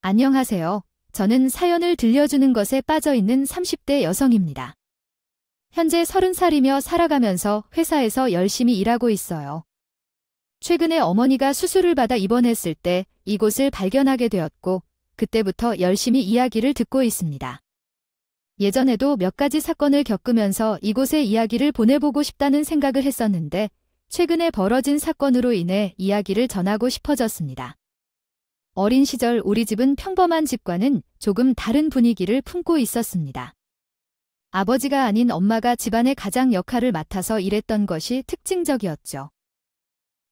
안녕하세요. 저는 사연을 들려주는 것에 빠져있는 30대 여성입니다. 현재 30살이며 살아가면서 회사에서 열심히 일하고 있어요. 최근에 어머니가 수술을 받아 입원했을 때 이곳을 발견하게 되었고, 그때부터 열심히 이야기를 듣고 있습니다. 예전에도 몇 가지 사건을 겪으면서 이곳에 이야기를 보내보고 싶다는 생각을 했었는데, 최근에 벌어진 사건으로 인해 이야기를 전하고 싶어졌습니다. 어린 시절 우리 집은 평범한 집과는 조금 다른 분위기를 품고 있었습니다. 아버지가 아닌 엄마가 집안의 가장 역할을 맡아서 일했던 것이 특징적이었죠.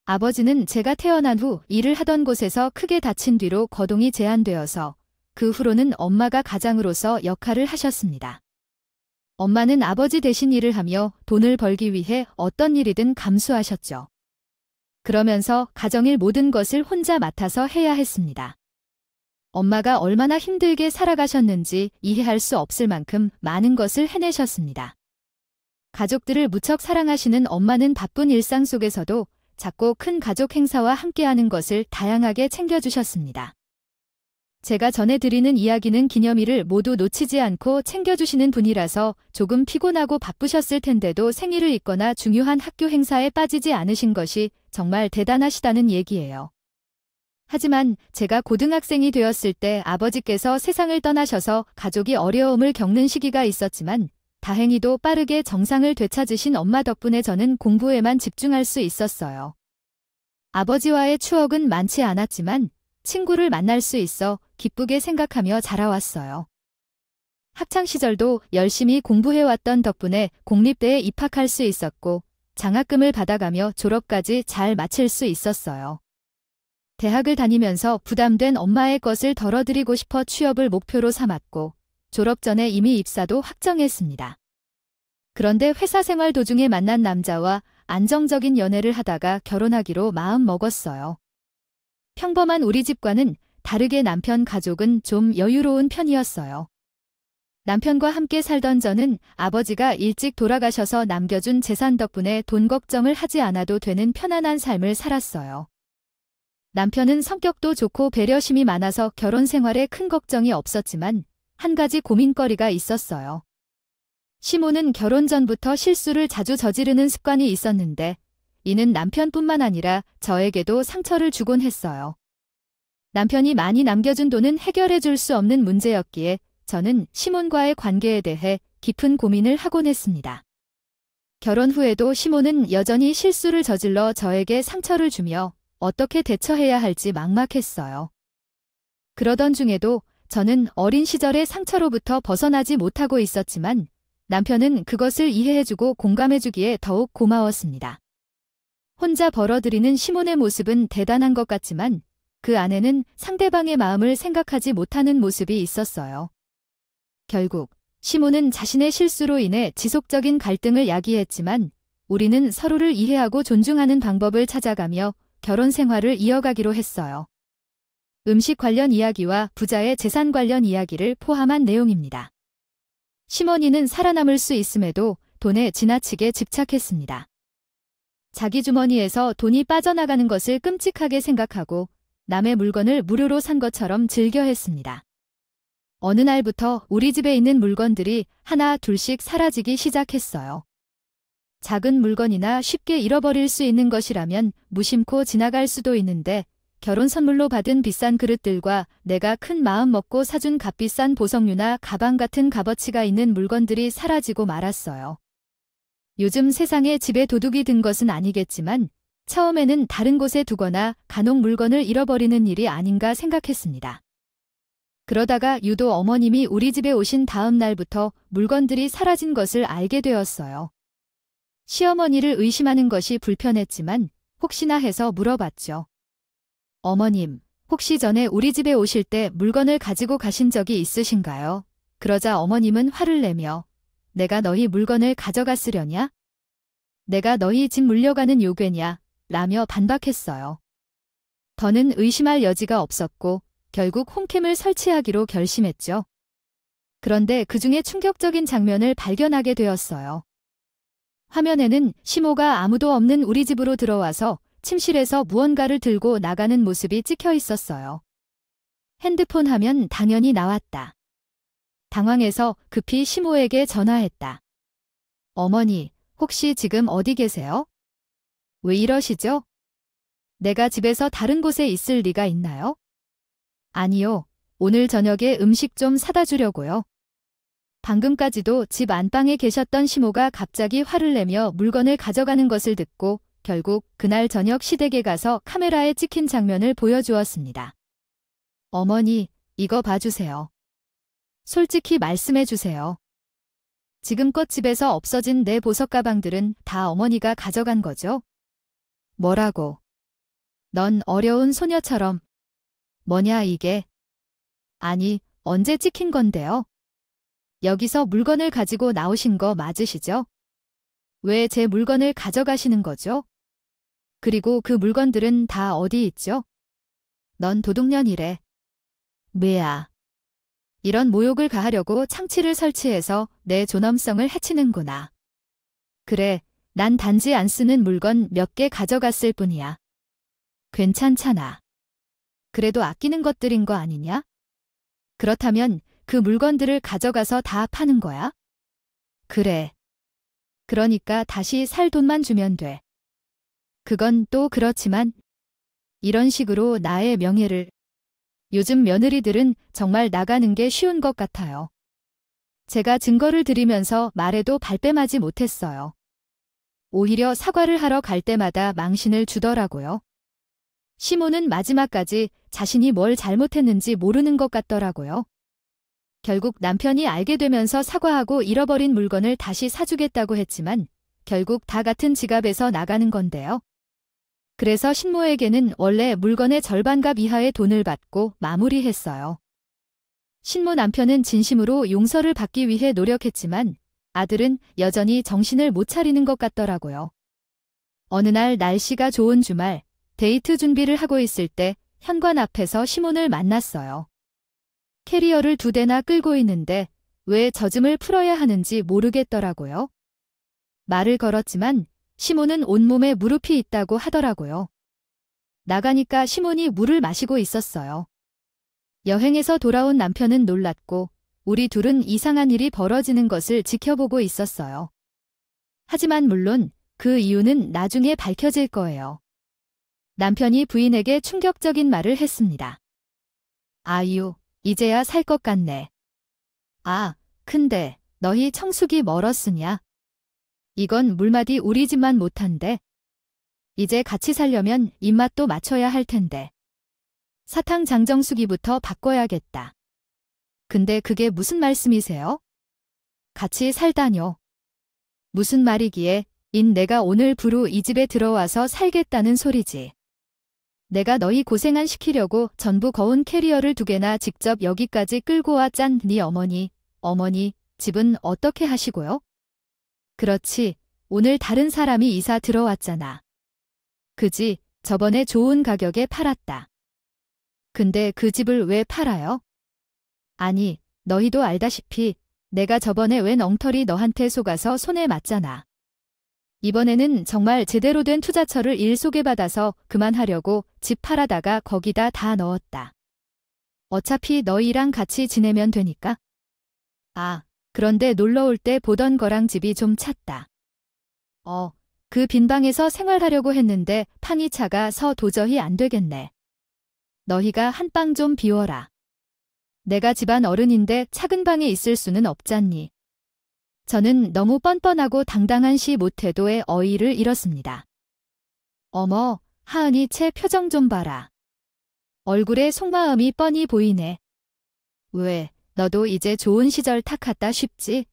아버지는 제가 태어난 후 일을 하던 곳에서 크게 다친 뒤로 거동이 제한되어서 그 후로는 엄마가 가장으로서 역할을 하셨습니다. 엄마는 아버지 대신 일을 하며 돈을 벌기 위해 어떤 일이든 감수하셨죠. 그러면서 가정일 모든 것을 혼자 맡아서 해야 했습니다. 엄마가 얼마나 힘들게 살아가셨는지 이해할 수 없을 만큼 많은 것을 해내셨습니다. 가족들을 무척 사랑하시는 엄마는 바쁜 일상 속에서도 작고 큰 가족 행사와 함께하는 것을 다양하게 챙겨주셨습니다. 제가 전해드리는 이야기는 기념일을 모두 놓치지 않고 챙겨주시는 분이라서 조금 피곤하고 바쁘셨을 텐데도 생일을 있거나 중요한 학교 행사에 빠지지 않으신 것이 정말 대단하시다는 얘기예요. 하지만 제가 고등학생이 되었을 때 아버지께서 세상을 떠나셔서 가족이 어려움을 겪는 시기가 있었지만 다행히도 빠르게 정상을 되찾으신 엄마 덕분에 저는 공부에만 집중할 수 있었어요. 아버지와의 추억은 많지 않았지만 친구를 만날 수 있어 기쁘게 생각하며 자라왔어요. 학창시절도 열심히 공부해왔던 덕분에 공립대에 입학할 수 있었고 장학금을 받아가며 졸업까지 잘 마칠 수 있었어요. 대학을 다니면서 부담된 엄마의 것을 덜어드리고 싶어 취업을 목표로 삼았고 졸업 전에 이미 입사도 확정했습니다. 그런데 회사 생활 도중에 만난 남자와 안정적인 연애를 하다가 결혼하기로 마음 먹었어요. 평범한 우리 집과는 다르게 남편 가족은 좀 여유로운 편이었어요. 남편과 함께 살던 저는 아버지가 일찍 돌아가셔서 남겨준 재산 덕분에 돈 걱정을 하지 않아도 되는 편안한 삶을 살았어요. 남편은 성격도 좋고 배려심이 많아서 결혼 생활에 큰 걱정이 없었지만 한 가지 고민거리가 있었어요. 시모는 결혼 전부터 실수를 자주 저지르는 습관이 있었는데 이는 남편뿐만 아니라 저에게도 상처를 주곤 했어요. 남편이 많이 남겨준 돈은 해결해 줄 수 없는 문제였기에 저는 시몬과의 관계에 대해 깊은 고민을 하곤 했습니다. 결혼 후에도 시몬은 여전히 실수를 저질러 저에게 상처를 주며 어떻게 대처해야 할지 막막했어요. 그러던 중에도 저는 어린 시절의 상처로부터 벗어나지 못하고 있었지만 남편은 그것을 이해해주고 공감해주기에 더욱 고마웠습니다. 혼자 벌어들이는 시몬의 모습은 대단한 것 같지만 그 안에는 상대방의 마음을 생각하지 못하는 모습이 있었어요. 결국 시몬은 자신의 실수로 인해 지속적인 갈등을 야기했지만 우리는 서로를 이해하고 존중하는 방법을 찾아가며 결혼 생활을 이어가기로 했어요. 음식 관련 이야기와 부자의 재산 관련 이야기를 포함한 내용입니다. 시몬이는 살아남을 수 있음에도 돈에 지나치게 집착했습니다. 자기 주머니에서 돈이 빠져나가는 것을 끔찍하게 생각하고 남의 물건을 무료로 산 것처럼 즐겨했습니다. 어느 날부터 우리 집에 있는 물건들이 하나 둘씩 사라지기 시작했어요. 작은 물건이나 쉽게 잃어버릴 수 있는 것이라면 무심코 지나갈 수도 있는데 결혼 선물로 받은 비싼 그릇들과 내가 큰 마음 먹고 사준 값비싼 보석류나 가방 같은 값어치가 있는 물건들이 사라지고 말았어요. 요즘 세상에 집에 도둑이 든 것은 아니겠지만 처음에는 다른 곳에 두거나 간혹 물건을 잃어버리는 일이 아닌가 생각했습니다. 그러다가 유독 어머님이 우리 집에 오신 다음 날부터 물건들이 사라진 것을 알게 되었어요. 시어머니를 의심하는 것이 불편했지만 혹시나 해서 물어봤죠. 어머님, 혹시 전에 우리 집에 오실 때 물건을 가지고 가신 적이 있으신가요? 그러자 어머님은 화를 내며 내가 너희 물건을 가져갔으려냐? 내가 너희 집 물려가는 요괴냐? 라며 반박했어요. 더는 의심할 여지가 없었고 결국 홈캠을 설치하기로 결심했죠. 그런데 그중에 충격적인 장면을 발견하게 되었어요. 화면에는 시모가 아무도 없는 우리 집으로 들어와서 침실에서 무언가를 들고 나가는 모습이 찍혀 있었어요. 핸드폰 하면 당연히 나왔다. 당황해서 급히 시모에게 전화했다. 어머니, 혹시 지금 어디 계세요? 왜 이러시죠? 내가 집에서 다른 곳에 있을 리가 있나요? 아니요, 오늘 저녁에 음식 좀 사다 주려고요. 방금까지도 집 안방에 계셨던 시모가 갑자기 화를 내며 물건을 가져가는 것을 듣고 결국 그날 저녁 시댁에 가서 카메라에 찍힌 장면을 보여주었습니다. 어머니, 이거 봐주세요. 솔직히 말씀해 주세요. 지금껏 집에서 없어진 내 보석 가방들은 다 어머니가 가져간 거죠? 뭐라고? 넌 어려운 소녀처럼. 뭐냐 이게? 아니, 언제 찍힌 건데요? 여기서 물건을 가지고 나오신 거 맞으시죠? 왜 제 물건을 가져가시는 거죠? 그리고 그 물건들은 다 어디 있죠? 넌 도둑년이래. 뭐야. 이런 모욕을 가하려고 창치를 설치해서 내 존엄성을 해치는구나. 그래, 난 단지 안 쓰는 물건 몇 개 가져갔을 뿐이야. 괜찮잖아. 그래도 아끼는 것들인 거 아니냐? 그렇다면 그 물건들을 가져가서 다 파는 거야? 그래. 그러니까 다시 살 돈만 주면 돼. 그건 또 그렇지만 이런 식으로 나의 명예를. 요즘 며느리들은 정말 나가는 게 쉬운 것 같아요. 제가 증거를 드리면서 말해도 발뺌하지 못했어요. 오히려 사과를 하러 갈 때마다 망신을 주더라고요. 시모는 마지막까지 자신이 뭘 잘못했는지 모르는 것 같더라고요. 결국 남편이 알게 되면서 사과하고 잃어버린 물건을 다시 사주겠다고 했지만 결국 다 같은 지갑에서 나가는 건데요. 그래서 신모에게는 원래 물건의 절반값 이하의 돈을 받고 마무리했어요. 신모 남편은 진심으로 용서를 받기 위해 노력했지만 아들은 여전히 정신을 못 차리는 것 같더라고요. 어느 날 날씨가 좋은 주말, 데이트 준비를 하고 있을 때 현관 앞에서 시몬을 만났어요. 캐리어를 2대나 끌고 있는데 왜 젖음을 풀어야 하는지 모르겠더라고요. 말을 걸었지만 시몬은 온몸에 무릎이 있다고 하더라고요. 나가니까 시몬이 물을 마시고 있었어요. 여행에서 돌아온 남편은 놀랐고 우리 둘은 이상한 일이 벌어지는 것을 지켜보고 있었어요. 하지만 물론 그 이유는 나중에 밝혀질 거예요. 남편이 부인에게 충격적인 말을 했습니다. 아유, 이제야 살 것 같네. 아, 근데 너희 청숙이 멀었으냐? 이건 물맛이 우리 집만 못한데. 이제 같이 살려면 입맛도 맞춰야 할 텐데. 사탕 장정수기부터 바꿔야겠다. 근데 그게 무슨 말씀이세요? 같이 살다뇨. 무슨 말이기에 내가 오늘 부루 이 집에 들어와서 살겠다는 소리지. 내가 너희 고생안 시키려고 전부 거운 캐리어를 2개나 직접 여기까지 끌고 와 짠 네 어머니, 집은 어떻게 하시고요? 그렇지, 오늘 다른 사람이 이사 들어왔잖아. 그지, 저번에 좋은 가격에 팔았다. 근데 그 집을 왜 팔아요? 아니, 너희도 알다시피 내가 저번에 웬 엉터리 너한테 속아서 손해 맞잖아. 이번에는 정말 제대로 된 투자처를 일소개받아서 그만하려고 집 팔아다가 거기다 다 넣었다. 어차피 너희랑 같이 지내면 되니까. 아, 그런데 놀러올 때 보던 거랑 집이 좀 찼다. 그 빈 방에서 생활하려고 했는데 방이 작아서 도저히 안 되겠네. 너희가 한 방 좀 비워라. 내가 집안 어른인데 작은 방에 있을 수는 없잖니. 저는 너무 뻔뻔하고 당당한 시 못해도의 어이를 잃었습니다. 어머, 하은이 채 표정 좀 봐라. 얼굴에 속마음이 뻔히 보이네. 왜, 너도 이제 좋은 시절 탓하다 싶지?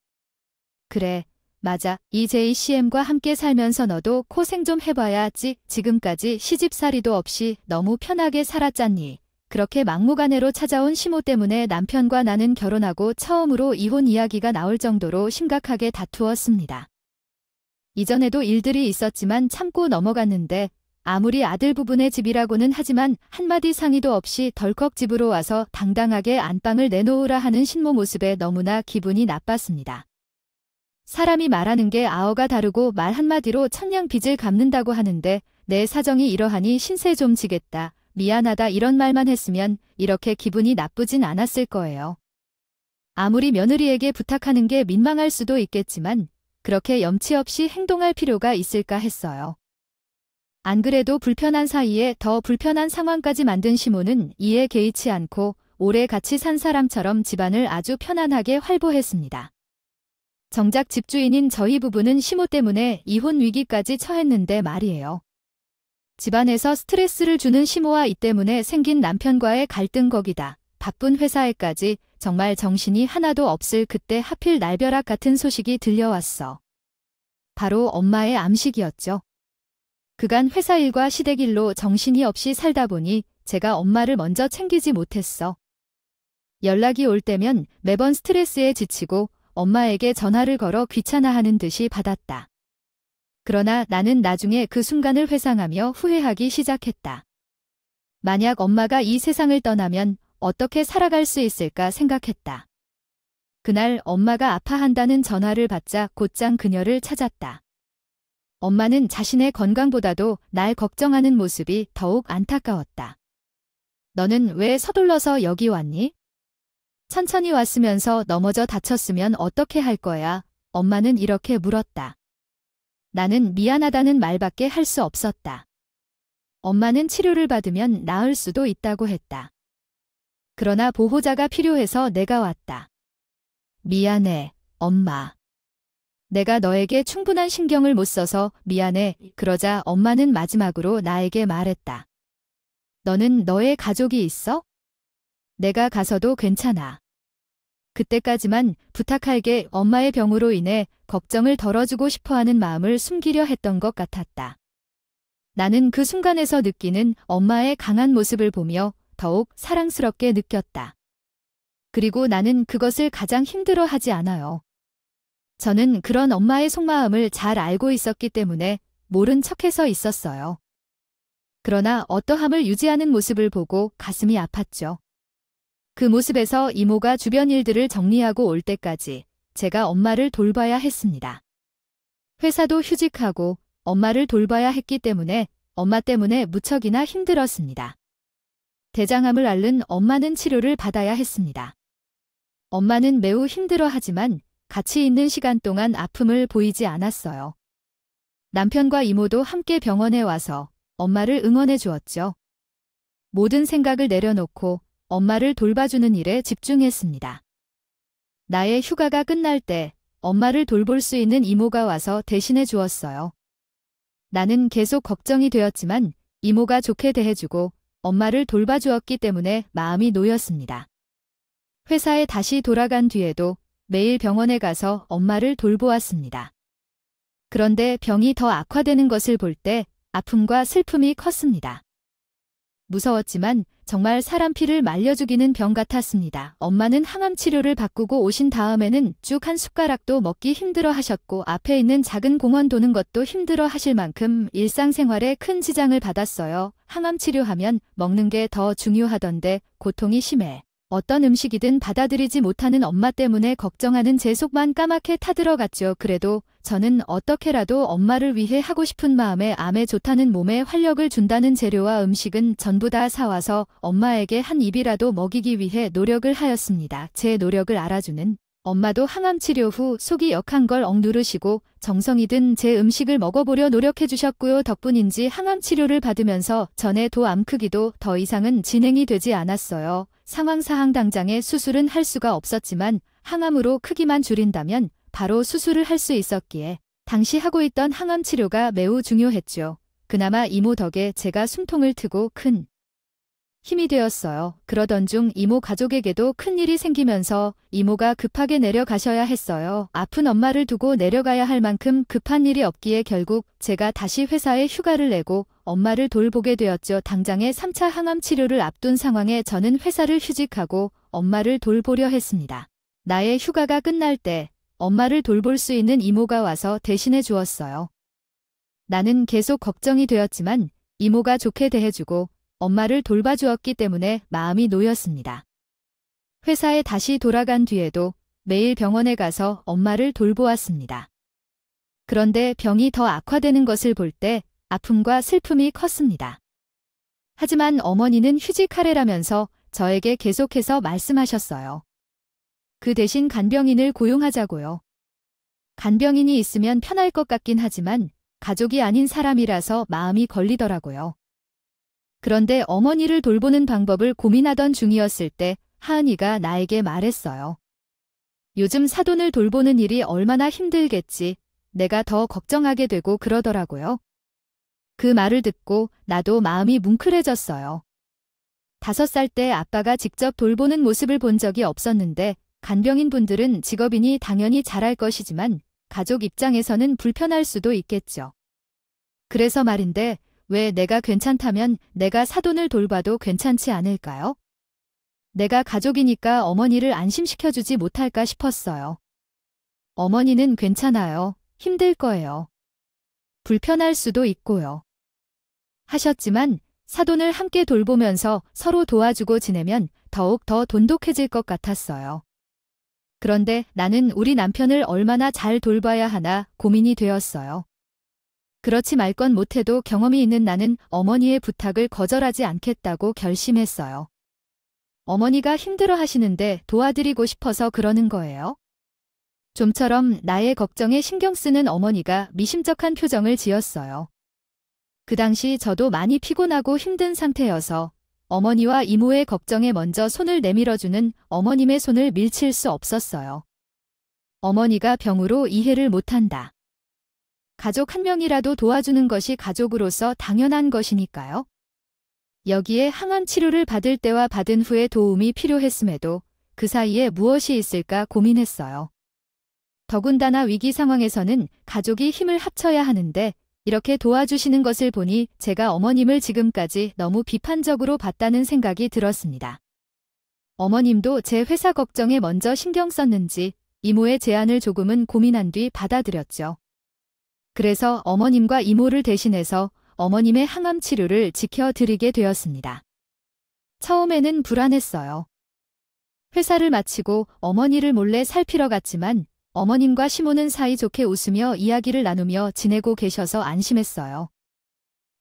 그래, 맞아. 이 JCM과 함께 살면서 너도 고생 좀 해봐야지. 지금까지 시집살이도 없이 너무 편하게 살았잖니. 그렇게 막무가내로 찾아온 시모 때문에 남편과 나는 결혼하고 처음으로 이혼 이야기가 나올 정도로 심각하게 다투었습니다. 이전에도 일들이 있었지만 참고 넘어갔는데 아무리 아들 부분의 집이라고는 하지만 한마디 상의도 없이 덜컥 집으로 와서 당당하게 안방을 내놓으라 하는 신모 모습에 너무나 기분이 나빴습니다. 사람이 말하는 게 아어가 다르고 말 한마디로 천냥 빚을 갚는다고 하는데 내 사정이 이러하니 신세 좀 지겠다. 미안하다 이런 말만 했으면 이렇게 기분이 나쁘진 않았을 거예요. 아무리 며느리에게 부탁하는 게 민망할 수도 있겠지만 그렇게 염치 없이 행동할 필요가 있을까 했어요. 안 그래도 불편한 사이에 더 불편한 상황까지 만든 시모는 이에 개의치 않고 오래 같이 산 사람처럼 집안을 아주 편안하게 활보했습니다. 정작 집주인인 저희 부부는 시모 때문에 이혼 위기까지 처했는데 말이에요. 집안에서 스트레스를 주는 시모와 이 때문에 생긴 남편과의 갈등 거기다 바쁜 회사에까지 정말 정신이 하나도 없을 그때 하필 날벼락 같은 소식이 들려왔어. 바로 엄마의 암식이었죠. 그간 회사 일과 시댁 일로 정신이 없이 살다 보니 제가 엄마를 먼저 챙기지 못했어. 연락이 올 때면 매번 스트레스에 지치고 엄마에게 전화를 걸어 귀찮아하는 듯이 받았다. 그러나 나는 나중에 그 순간을 회상하며 후회하기 시작했다. 만약 엄마가 이 세상을 떠나면 어떻게 살아갈 수 있을까 생각했다. 그날 엄마가 아파한다는 전화를 받자 곧장 그녀를 찾았다. 엄마는 자신의 건강보다도 날 걱정하는 모습이 더욱 안타까웠다. 너는 왜 서둘러서 여기 왔니? 천천히 왔으면서 넘어져 다쳤으면 어떻게 할 거야? 엄마는 이렇게 물었다. 나는 미안하다는 말밖에 할 수 없었다. 엄마는 치료를 받으면 나을 수도 있다고 했다. 그러나 보호자가 필요해서 내가 왔다. 미안해, 엄마. 내가 너에게 충분한 신경을 못 써서 미안해. 그러자 엄마는 마지막으로 나에게 말했다. 너는 너의 가족이 있어? 내가 가서도 괜찮아. 그때까지만 부탁할게. 엄마의 병으로 인해 걱정을 덜어주고 싶어하는 마음을 숨기려 했던 것 같았다. 나는 그 순간에서 느끼는 엄마의 강한 모습을 보며 더욱 사랑스럽게 느꼈다. 그리고 나는 그것을 가장 힘들어하지 않아요. 저는 그런 엄마의 속마음을 잘 알고 있었기 때문에 모른 척해서 있었어요. 그러나 어떠함을 유지하는 모습을 보고 가슴이 아팠죠. 그 모습에서 이모가 주변 일들을 정리하고 올 때까지 제가 엄마를 돌봐야 했습니다. 회사도 휴직하고 엄마를 돌봐야 했기 때문에 엄마 때문에 무척이나 힘들었습니다. 대장암을 앓는 엄마는 치료를 받아야 했습니다. 엄마는 매우 힘들어하지만 같이 있는 시간 동안 아픔을 보이지 않았어요. 남편과 이모도 함께 병원에 와서 엄마를 응원해 주었죠. 모든 생각을 내려놓고 엄마를 돌봐주는 일에 집중했습니다. 나의 휴가가 끝날 때 엄마를 돌볼 수 있는 이모가 와서 대신해 주었어요. 나는 계속 걱정이 되었지만 이모가 좋게 대해주고 엄마를 돌봐주었기 때문에 마음이 놓였습니다. 회사에 다시 돌아간 뒤에도 매일 병원에 가서 엄마를 돌보았습니다. 그런데 병이 더 악화되는 것을 볼 때 아픔과 슬픔이 컸습니다. 무서웠지만 정말 사람 피를 말려 죽이는 병 같았습니다. 엄마는 항암 치료를 바꾸고 오신 다음에는 쭉 한 숟가락도 먹기 힘들어 하셨고 앞에 있는 작은 공원 도는 것도 힘들어 하실 만큼 일상생활에 큰 지장을 받았어요. 항암 치료하면 먹는 게 더 중요하던데 고통이 심해. 어떤 음식이든 받아들이지 못하는 엄마 때문에 걱정하는 제 속만 까맣게 타들어갔죠. 그래도 저는 어떻게라도 엄마를 위해 하고 싶은 마음에 암에 좋다는 몸에 활력을 준다는 재료와 음식은 전부 다 사와서 엄마에게 한 입이라도 먹이기 위해 노력을 하였습니다. 제 노력을 알아주는 엄마도 항암 치료 후 속이 역한 걸 억누르시고 정성이 든 제 음식을 먹어보려 노력해 주셨고요. 덕분인지 항암 치료를 받으면서 전의 도암 크기도 더 이상은 진행이 되지 않았어요. 상황사항 당장의 수술은 할 수가 없었지만 항암으로 크기만 줄인다면 바로 수술을 할 수 있었기에 당시 하고 있던 항암 치료가 매우 중요했죠. 그나마 이모 덕에 제가 숨통을 트고 큰 힘이 되었어요. 그러던 중 이모 가족에게도 큰일이 생기면서 이모가 급하게 내려가셔야 했어요. 아픈 엄마를 두고 내려가야 할 만큼 급한 일이 없기에 결국 제가 다시 회사에 휴가를 내고 엄마를 돌보게 되었죠. 당장의 3차 항암 치료를 앞둔 상황에 저는 회사를 휴직하고 엄마를 돌보려 했습니다. 나의 휴가가 끝날 때 엄마를 돌볼 수 있는 이모가 와서 대신해 주었어요. 나는 계속 걱정이 되었지만 이모가 좋게 대해주고 엄마를 돌봐주었기 때문에 마음이 놓였습니다. 회사에 다시 돌아간 뒤에도 매일 병원에 가서 엄마를 돌보았습니다. 그런데 병이 더 악화되는 것을 볼 때 아픔과 슬픔이 컸습니다. 하지만 어머니는 휴직하래라면서 저에게 계속해서 말씀하셨어요. 그 대신 간병인을 고용하자고요. 간병인이 있으면 편할 것 같긴 하지만 가족이 아닌 사람이라서 마음이 걸리더라고요. 그런데 어머니를 돌보는 방법을 고민하던 중이었을 때 하은이가 나에게 말했어요. 요즘 사돈을 돌보는 일이 얼마나 힘들겠지. 내가 더 걱정하게 되고 그러더라고요. 그 말을 듣고 나도 마음이 뭉클해졌어요. 5살 때 아빠가 직접 돌보는 모습을 본 적이 없었는데 간병인 분들은 직업이니 당연히 잘할 것이지만 가족 입장에서는 불편할 수도 있겠죠. 그래서 말인데 왜 내가 괜찮다면 내가 사돈을 돌봐도 괜찮지 않을까요? 내가 가족이니까 어머니를 안심시켜주지 못할까 싶었어요. 어머니는 괜찮아요. 힘들 거예요. 불편할 수도 있고요. 하셨지만 사돈을 함께 돌보면서 서로 도와주고 지내면 더욱 더 돈독해질 것 같았어요. 그런데 나는 우리 남편을 얼마나 잘 돌봐야 하나 고민이 되었어요. 그렇지 말 건 못해도 경험이 있는 나는 어머니의 부탁을 거절하지 않겠다고 결심했어요. 어머니가 힘들어 하시는데 도와드리고 싶어서 그러는 거예요. 좀처럼 나의 걱정에 신경 쓰는 어머니가 미심쩍한 표정을 지었어요. 그 당시 저도 많이 피곤하고 힘든 상태여서 어머니와 이모의 걱정에 먼저 손을 내밀어주는 어머님의 손을 밀칠 수 없었어요. 어머니가 병으로 이해를 못한다. 가족 한 명이라도 도와주는 것이 가족으로서 당연한 것이니까요. 여기에 항암 치료를 받을 때와 받은 후에 도움이 필요했음에도 그 사이에 무엇이 있을까 고민했어요. 더군다나 위기 상황에서는 가족이 힘을 합쳐야 하는데 이렇게 도와주시는 것을 보니 제가 어머님을 지금까지 너무 비판적으로 봤다는 생각이 들었습니다. 어머님도 제 회사 걱정에 먼저 신경 썼는지 이모의 제안을 조금은 고민한 뒤 받아들였죠. 그래서 어머님과 이모를 대신해서 어머님의 항암 치료를 지켜드리게 되었습니다. 처음에는 불안했어요. 회사를 마치고 어머니를 몰래 살피러 갔지만 어머님과 시모는 사이좋게 웃으며 이야기를 나누며 지내고 계셔서 안심했어요.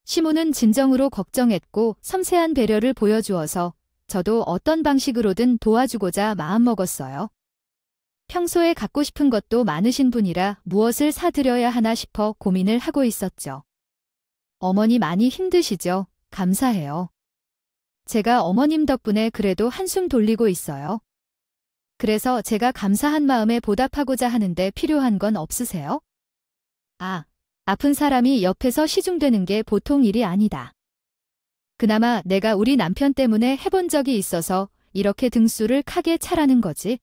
시모는 진정으로 걱정했고 섬세한 배려를 보여주어서 저도 어떤 방식으로든 도와주고자 마음먹었어요. 평소에 갖고 싶은 것도 많으신 분이라 무엇을 사드려야 하나 싶어 고민을 하고 있었죠. 어머니 많이 힘드시죠? 감사해요. 제가 어머님 덕분에 그래도 한숨 돌리고 있어요. 그래서 제가 감사한 마음에 보답하고자 하는데 필요한 건 없으세요? 아픈 사람이 옆에서 시중되는 게 보통 일이 아니다. 그나마 내가 우리 남편 때문에 해본 적이 있어서 이렇게 등수를 크게 차라는 거지.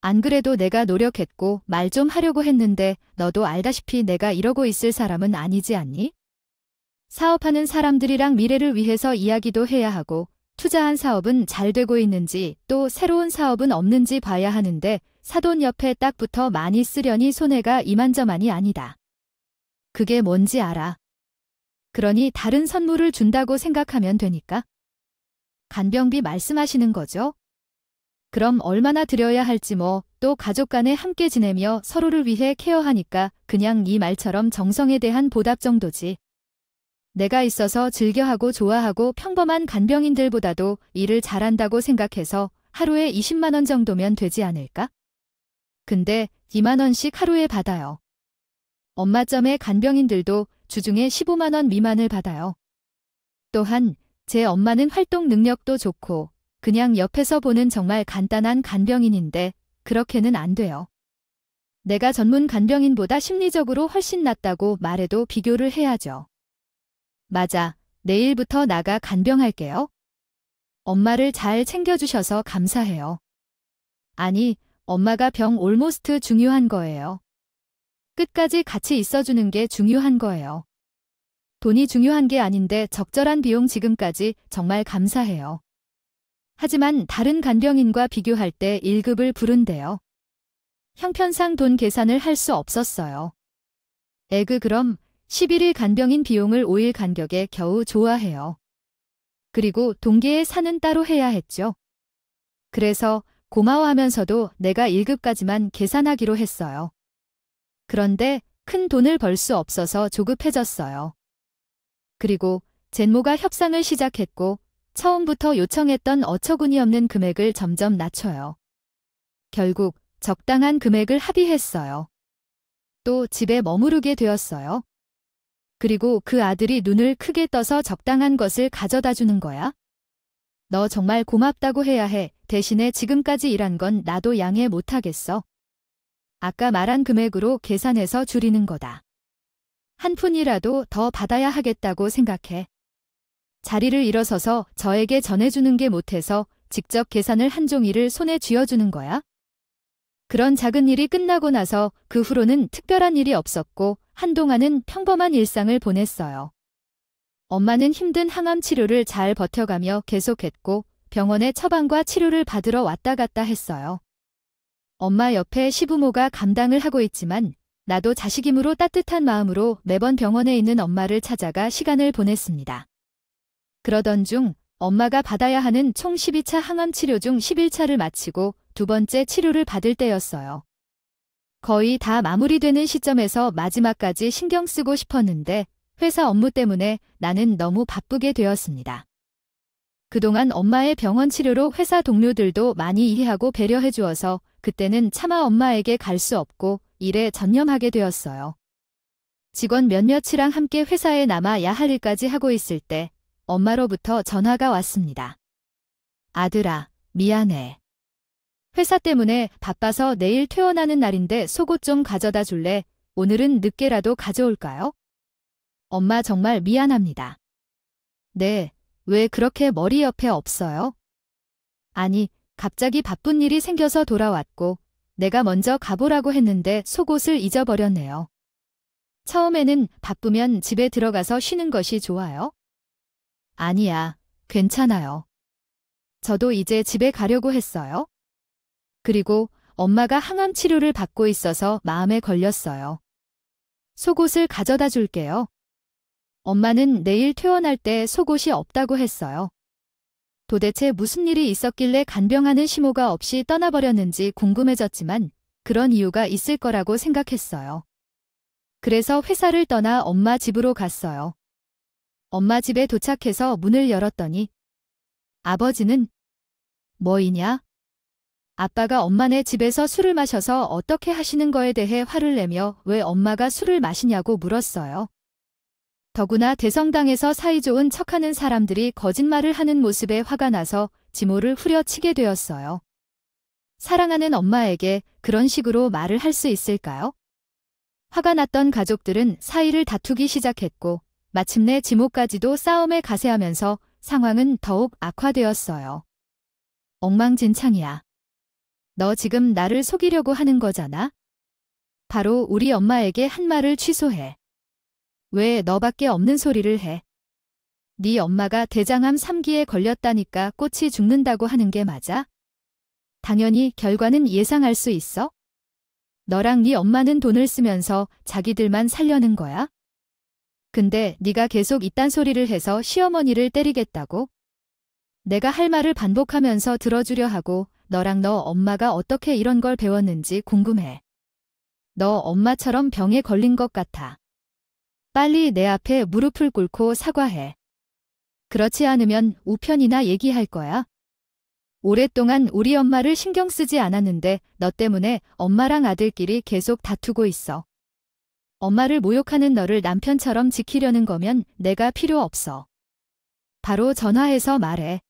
안 그래도 내가 노력했고 말 좀 하려고 했는데 너도 알다시피 내가 이러고 있을 사람은 아니지 않니? 사업하는 사람들이랑 미래를 위해서 이야기도 해야 하고 투자한 사업은 잘 되고 있는지 또 새로운 사업은 없는지 봐야 하는데 사돈 옆에 딱 붙어 많이 쓰려니 손해가 이만저만이 아니다. 그게 뭔지 알아. 그러니 다른 선물을 준다고 생각하면 되니까. 간병비 말씀하시는 거죠? 그럼 얼마나 드려야 할지 또 가족 간에 함께 지내며 서로를 위해 케어하니까 그냥 네 말처럼 정성에 대한 보답 정도지. 내가 있어서 즐겨하고 좋아하고 평범한 간병인들보다도 일을 잘한다고 생각해서 하루에 20만 원 정도면 되지 않을까? 근데 2만 원씩 하루에 받아요. 엄마점의 간병인들도 주중에 15만 원 미만을 받아요. 또한 제 엄마는 활동 능력도 좋고 그냥 옆에서 보는 정말 간단한 간병인인데 그렇게는 안 돼요. 내가 전문 간병인보다 심리적으로 훨씬 낫다고 말해도 비교를 해야죠. 맞아. 내일부터 나가 간병할게요. 엄마를 잘 챙겨주셔서 감사해요. 아니, 엄마가 병 올모스트 중요한 거예요. 끝까지 같이 있어주는 게 중요한 거예요. 돈이 중요한 게 아닌데 적절한 비용 지금까지 정말 감사해요. 하지만 다른 간병인과 비교할 때 1급을 부른대요. 형편상 돈 계산을 할 수 없었어요. 그럼 11일 간병인 비용을 5일 간격에 겨우 좋아해요. 그리고 동계에 사는 따로 해야 했죠. 그래서 고마워하면서도 내가 1급까지만 계산하기로 했어요. 그런데 큰 돈을 벌 수 없어서 조급해졌어요. 그리고 젠모가 협상을 시작했고 처음부터 요청했던 어처구니없는 금액을 점점 낮춰요. 결국 적당한 금액을 합의했어요. 또 집에 머무르게 되었어요. 그리고 그 아들이 눈을 크게 떠서 적당한 것을 가져다 주는 거야. 너 정말 고맙다고 해야 해. 대신에 지금까지 일한 건 나도 양해 못하겠어. 아까 말한 금액으로 계산해서 줄이는 거다. 한 푼이라도 더 받아야 하겠다고 생각해. 자리를 일어서서 저에게 전해주는 게 못해서 직접 계산을 한 종이를 손에 쥐어주는 거야? 그런 작은 일이 끝나고 나서 그 후로는 특별한 일이 없었고 한동안은 평범한 일상을 보냈어요. 엄마는 힘든 항암 치료를 잘 버텨가며 계속했고 병원에 처방과 치료를 받으러 왔다 갔다 했어요. 엄마 옆에 시부모가 감당을 하고 있지만 나도 자식이므로 따뜻한 마음으로 매번 병원에 있는 엄마를 찾아가 시간을 보냈습니다. 그러던 중 엄마가 받아야 하는 총 12차 항암 치료 중 11차를 마치고 두 번째 치료를 받을 때였어요. 거의 다 마무리되는 시점에서 마지막까지 신경 쓰고 싶었는데 회사 업무 때문에 나는 너무 바쁘게 되었습니다. 그동안 엄마의 병원 치료로 회사 동료들도 많이 이해하고 배려해 주어서 그때는 차마 엄마에게 갈 수 없고 일에 전념하게 되었어요. 직원 몇몇이랑 함께 회사에 남아야 할 일까지 하고 있을 때 엄마로부터 전화가 왔습니다. 아들아, 미안해. 회사 때문에 바빠서 내일 퇴원하는 날인데 속옷 좀 가져다 줄래? 오늘은 늦게라도 가져올까요? 엄마 정말 미안합니다. 네, 왜 그렇게 머리 옆에 없어요? 아니, 갑자기 바쁜 일이 생겨서 돌아왔고 내가 먼저 가보라고 했는데 속옷을 잊어버렸네요. 처음에는 바쁘면 집에 들어가서 쉬는 것이 좋아요? 아니야, 괜찮아요. 저도 이제 집에 가려고 했어요. 그리고 엄마가 항암 치료를 받고 있어서 마음에 걸렸어요. 속옷을 가져다 줄게요. 엄마는 내일 퇴원할 때 속옷이 없다고 했어요. 도대체 무슨 일이 있었길래 간병하는 시모가 없이 떠나버렸는지 궁금해졌지만 그런 이유가 있을 거라고 생각했어요. 그래서 회사를 떠나 엄마 집으로 갔어요. 엄마 집에 도착해서 문을 열었더니 아버지는 뭐이냐? 아빠가 엄마네 집에서 술을 마셔서 어떻게 하시는 거에 대해 화를 내며 왜 엄마가 술을 마시냐고 물었어요. 더구나 대성당에서 사이좋은 척하는 사람들이 거짓말을 하는 모습에 화가 나서 지모를 후려치게 되었어요. 사랑하는 엄마에게 그런 식으로 말을 할 수 있을까요? 화가 났던 가족들은 사이를 다투기 시작했고 마침내 지모까지도 싸움에 가세하면서 상황은 더욱 악화되었어요. 엉망진창이야. 너 지금 나를 속이려고 하는 거잖아? 바로 우리 엄마에게 한 말을 취소해. 왜 너밖에 없는 소리를 해? 네 엄마가 대장암 3기에 걸렸다니까 꽃이 죽는다고 하는 게 맞아? 당연히 결과는 예상할 수 있어? 너랑 네 엄마는 돈을 쓰면서 자기들만 살려는 거야? 근데 네가 계속 이딴 소리를 해서 시어머니를 때리겠다고? 내가 할 말을 반복하면서 들어주려 하고 너랑 너 엄마가 어떻게 이런 걸 배웠는지 궁금해. 너 엄마처럼 병에 걸린 것 같아. 빨리 내 앞에 무릎을 꿇고 사과해. 그렇지 않으면 우편이나 얘기할 거야. 오랫동안 우리 엄마를 신경 쓰지 않았는데 너 때문에 엄마랑 아들끼리 계속 다투고 있어. 엄마를 모욕하는 너를 남편처럼 지키려는 거면 내가 필요 없어. 바로 전화해서 말해.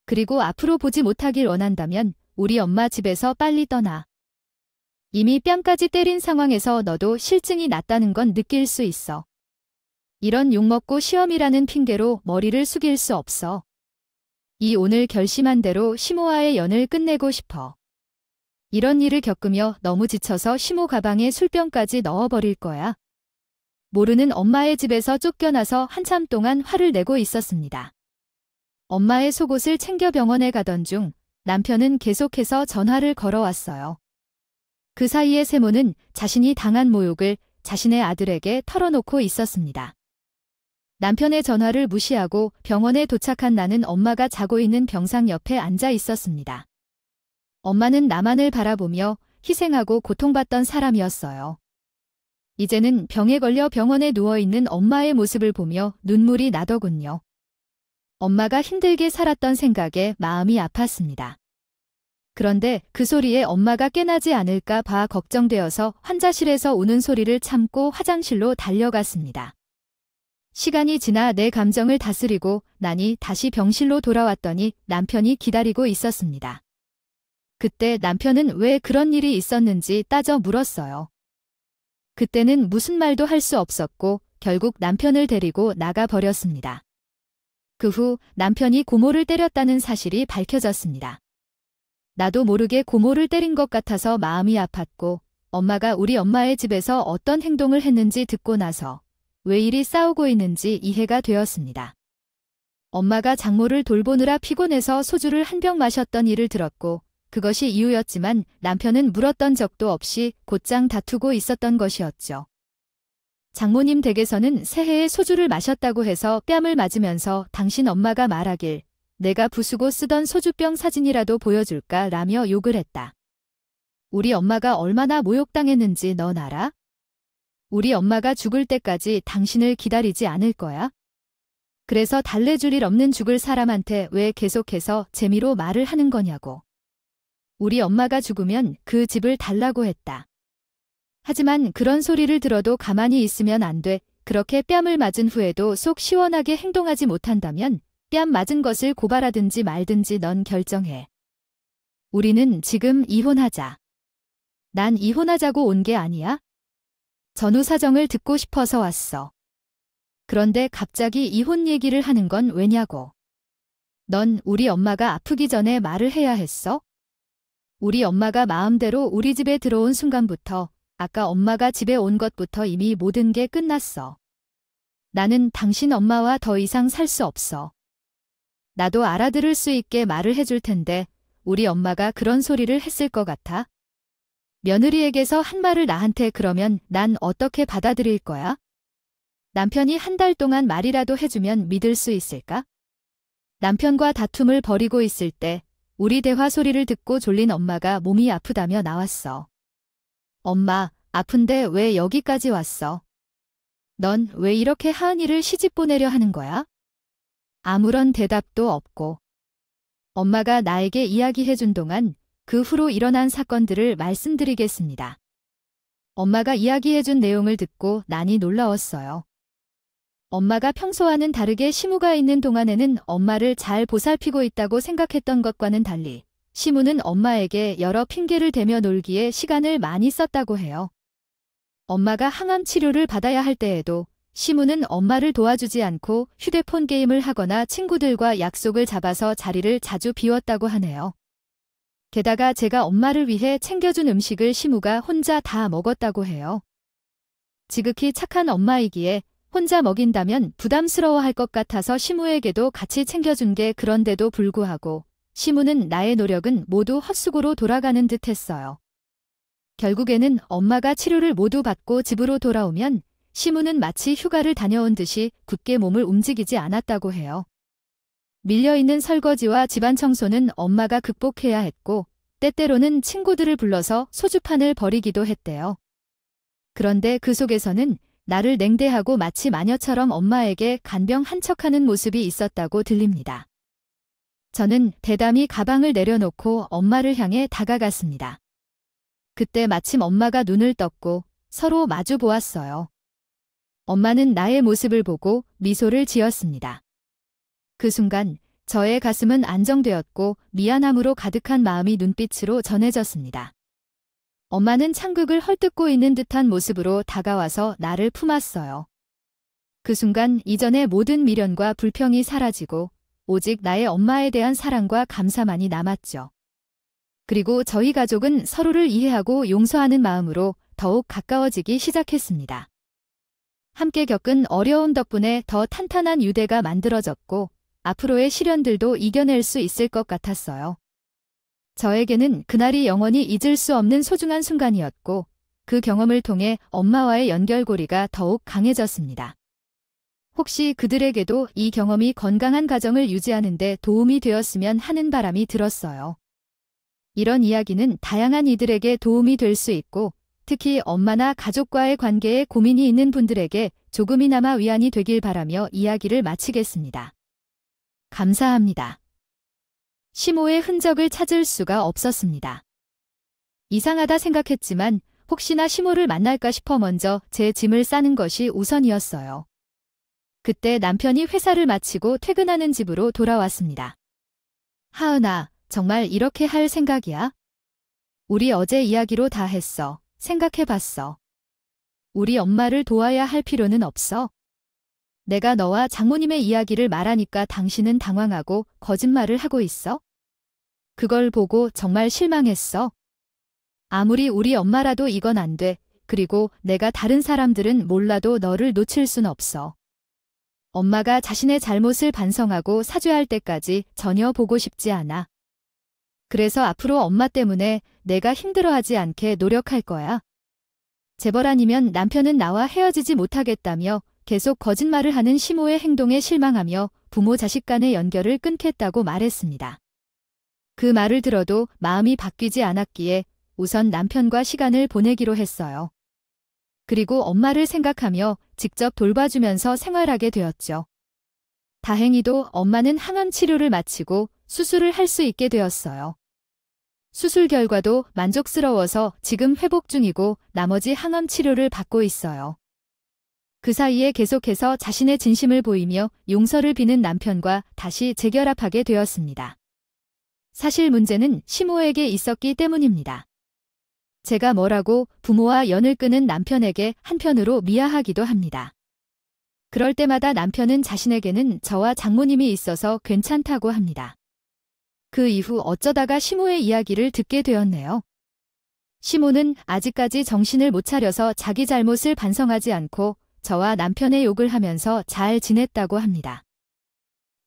그리고 앞으로 보지 못하길 원한다면 우리 엄마 집에서 빨리 떠나. 이미 뺨까지 때린 상황에서 너도 실증이 났다는 건 느낄 수 있어. 이런 욕먹고 시험이라는 핑계로 머리를 숙일 수 없어. 이 오늘 결심한 대로 시모와의 연을 끝내고 싶어. 이런 일을 겪으며 너무 지쳐서 시모 가방에 술병까지 넣어버릴 거야. 모르는 엄마의 집에서 쫓겨나서 한참 동안 화를 내고 있었습니다. 엄마의 속옷을 챙겨 병원에 가던 중 남편은 계속해서 전화를 걸어왔어요. 그 사이에 세모는 자신이 당한 모욕을 자신의 아들에게 털어놓고 있었습니다. 남편의 전화를 무시하고 병원에 도착한 나는 엄마가 자고 있는 병상 옆에 앉아 있었습니다. 엄마는 나만을 바라보며 희생하고 고통받던 사람이었어요. 이제는 병에 걸려 병원에 누워있는 엄마의 모습을 보며 눈물이 나더군요. 엄마가 힘들게 살았던 생각에 마음이 아팠습니다. 그런데 그 소리에 엄마가 깨나지 않을까 봐 걱정되어서 환자실에서 우는 소리를 참고 화장실로 달려갔습니다. 시간이 지나 내 감정을 다스리고 나니 다시 병실로 돌아왔더니 남편이 기다리고 있었습니다. 그때 남편은 왜 그런 일이 있었는지 따져 물었어요. 그때는 무슨 말도 할 수 없었고 결국 남편을 데리고 나가버렸습니다. 그 후 남편이 고모를 때렸다는 사실이 밝혀졌습니다. 나도 모르게 고모를 때린 것 같아서 마음이 아팠고 엄마가 우리 엄마의 집에서 어떤 행동을 했는지 듣고 나서 왜 이리 싸우고 있는지 이해가 되었습니다. 엄마가 장모를 돌보느라 피곤해서 소주를 한 병 마셨던 일을 들었고 그것이 이유였지만 남편은 물었던 적도 없이 곧장 다투고 있었던 것이었죠. 장모님 댁에서는 새해에 소주를 마셨다고 해서 뺨을 맞으면서 당신 엄마가 말하길 내가 부수고 쓰던 소주병 사진이라도 보여줄까 라며 욕을 했다. 우리 엄마가 얼마나 모욕당했는지 넌 알아? 우리 엄마가 죽을 때까지 당신을 기다리지 않을 거야? 그래서 달래줄 일 없는 죽을 사람한테 왜 계속해서 재미로 말을 하는 거냐고. 우리 엄마가 죽으면 그 집을 달라고 했다. 하지만 그런 소리를 들어도 가만히 있으면 안 돼. 그렇게 뺨을 맞은 후에도 속 시원하게 행동하지 못한다면 뺨 맞은 것을 고발하든지 말든지 넌 결정해. 우리는 지금 이혼하자. 난 이혼하자고 온 게 아니야? 전후 사정을 듣고 싶어서 왔어. 그런데 갑자기 이혼 얘기를 하는 건 왜냐고. 넌 우리 엄마가 아프기 전에 말을 해야 했어? 우리 엄마가 마음대로 우리 집에 들어온 순간부터 아까 엄마가 집에 온 것부터 이미 모든 게 끝났어. 나는 당신 엄마와 더 이상 살 수 없어. 나도 알아들을 수 있게 말을 해줄 텐데 우리 엄마가 그런 소리를 했을 것 같아? 며느리에게서 한 말을 나한테 그러면 난 어떻게 받아들일 거야? 남편이 한 달 동안 말이라도 해주면 믿을 수 있을까? 남편과 다툼을 벌이고 있을 때 우리 대화 소리를 듣고 졸린 엄마가 몸이 아프다며 나왔어. 엄마, 아픈데 왜 여기까지 왔어? 넌 왜 이렇게 하은이를 시집 보내려 하는 거야? 아무런 대답도 없고. 엄마가 나에게 이야기해준 동안 그 후로 일어난 사건들을 말씀드리겠습니다. 엄마가 이야기해준 내용을 듣고 난이 놀라웠어요. 엄마가 평소와는 다르게 시무가 있는 동안에는 엄마를 잘 보살피고 있다고 생각했던 것과는 달리 시무는 엄마에게 여러 핑계를 대며 놀기에 시간을 많이 썼다고 해요. 엄마가 항암 치료를 받아야 할 때에도 시무는 엄마를 도와주지 않고 휴대폰 게임을 하거나 친구들과 약속을 잡아서 자리를 자주 비웠다고 하네요. 게다가 제가 엄마를 위해 챙겨준 음식을 시무가 혼자 다 먹었다고 해요. 지극히 착한 엄마이기에 혼자 먹인다면 부담스러워할 것 같아서 시무에게도 같이 챙겨준 게 그런데도 불구하고 시무는 나의 노력은 모두 헛수고로 돌아가는 듯 했어요. 결국에는 엄마가 치료를 모두 받고 집으로 돌아오면 시무는 마치 휴가를 다녀온 듯이 굳게 몸을 움직이지 않았다고 해요. 밀려있는 설거지와 집안 청소는 엄마가 극복해야 했고 때때로는 친구들을 불러서 소주판을 벌이기도 했대요. 그런데 그 속에서는 나를 냉대하고 마치 마녀처럼 엄마에게 간병 한 척하는 모습이 있었다고 들립니다. 저는 대담히 가방을 내려놓고 엄마를 향해 다가갔습니다. 그때 마침 엄마가 눈을 떴고 서로 마주 보았어요. 엄마는 나의 모습을 보고 미소를 지었습니다. 그 순간 저의 가슴은 안정되었고 미안함으로 가득한 마음이 눈빛으로 전해졌습니다. 엄마는 창극을 헐뜯고 있는 듯한 모습으로 다가와서 나를 품었어요. 그 순간 이전의 모든 미련과 불평이 사라지고 오직 나의 엄마에 대한 사랑과 감사만이 남았죠. 그리고 저희 가족은 서로를 이해하고 용서하는 마음으로 더욱 가까워지기 시작했습니다. 함께 겪은 어려움 덕분에 더 탄탄한 유대가 만들어졌고 앞으로의 시련들도 이겨낼 수 있을 것 같았어요. 저에게는 그날이 영원히 잊을 수 없는 소중한 순간이었고 그 경험을 통해 엄마와의 연결고리가 더욱 강해졌습니다. 혹시 그들에게도 이 경험이 건강한 가정을 유지하는 데 도움이 되었으면 하는 바람이 들었어요. 이런 이야기는 다양한 이들에게 도움이 될 수 있고 특히 엄마나 가족과의 관계에 고민이 있는 분들에게 조금이나마 위안이 되길 바라며 이야기를 마치겠습니다. 감사합니다. 시모의 흔적을 찾을 수가 없었습니다. 이상하다 생각했지만 혹시나 시모를 만날까 싶어 먼저 제 짐을 싸는 것이 우선이었어요. 그때 남편이 회사를 마치고 퇴근하는 집으로 돌아왔습니다. 하은아, 정말 이렇게 할 생각이야? 우리 어제 이야기로 다 했어. 생각해봤어. 우리 엄마를 도와야 할 필요는 없어. 내가 너와 장모님의 이야기를 말하니까 당신은 당황하고 거짓말을 하고 있어? 그걸 보고 정말 실망했어. 아무리 우리 엄마라도 이건 안 돼. 그리고 내가 다른 사람들은 몰라도 너를 놓칠 순 없어. 엄마가 자신의 잘못을 반성하고 사죄할 때까지 전혀 보고 싶지 않아. 그래서 앞으로 엄마 때문에 내가 힘들어하지 않게 노력할 거야. 재벌 아니면 남편은 나와 헤어지지 못하겠다며 계속 거짓말을 하는 시모의 행동에 실망하며 부모 자식 간의 연결을 끊겠다고 말했습니다. 그 말을 들어도 마음이 바뀌지 않았기에 우선 남편과 시간을 보내기로 했어요. 그리고 엄마를 생각하며 직접 돌봐주면서 생활하게 되었죠. 다행히도 엄마는 항암 치료를 마치고 수술을 할 수 있게 되었어요. 수술 결과도 만족스러워서 지금 회복 중이고 나머지 항암 치료를 받고 있어요. 그 사이에 계속해서 자신의 진심을 보이며 용서를 비는 남편과 다시 재결합하게 되었습니다. 사실 문제는 시모에게 있었기 때문입니다. 제가 뭐라고 부모와 연을 끊은 남편에게 한편으로 미안하기도 합니다. 그럴 때마다 남편은 자신에게는 저와 장모님이 있어서 괜찮다고 합니다. 그 이후 어쩌다가 시모의 이야기를 듣게 되었네요. 시모는 아직까지 정신을 못 차려서 자기 잘못을 반성하지 않고 저와 남편의 욕을 하면서 잘 지냈다고 합니다.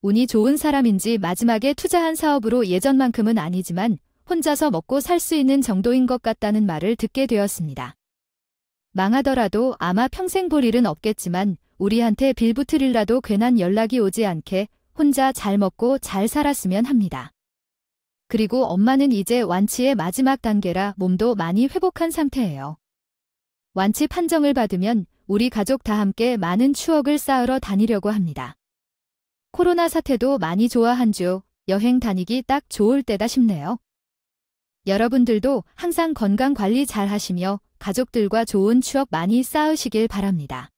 운이 좋은 사람인지 마지막에 투자한 사업으로 예전만큼은 아니지만 혼자서 먹고 살 수 있는 정도인 것 같다는 말을 듣게 되었습니다. 망하더라도 아마 평생 볼 일은 없겠지만 우리한테 빌붙으리라도 괜한 연락이 오지 않게 혼자 잘 먹고 잘 살았으면 합니다. 그리고 엄마는 이제 완치의 마지막 단계라 몸도 많이 회복한 상태예요. 완치 판정을 받으면 우리 가족 다 함께 많은 추억을 쌓으러 다니려고 합니다. 코로나 사태도 많이 좋아한 주 여행 다니기 딱 좋을 때다 싶네요. 여러분들도 항상 건강 관리 잘 하시며 가족들과 좋은 추억 많이 쌓으시길 바랍니다.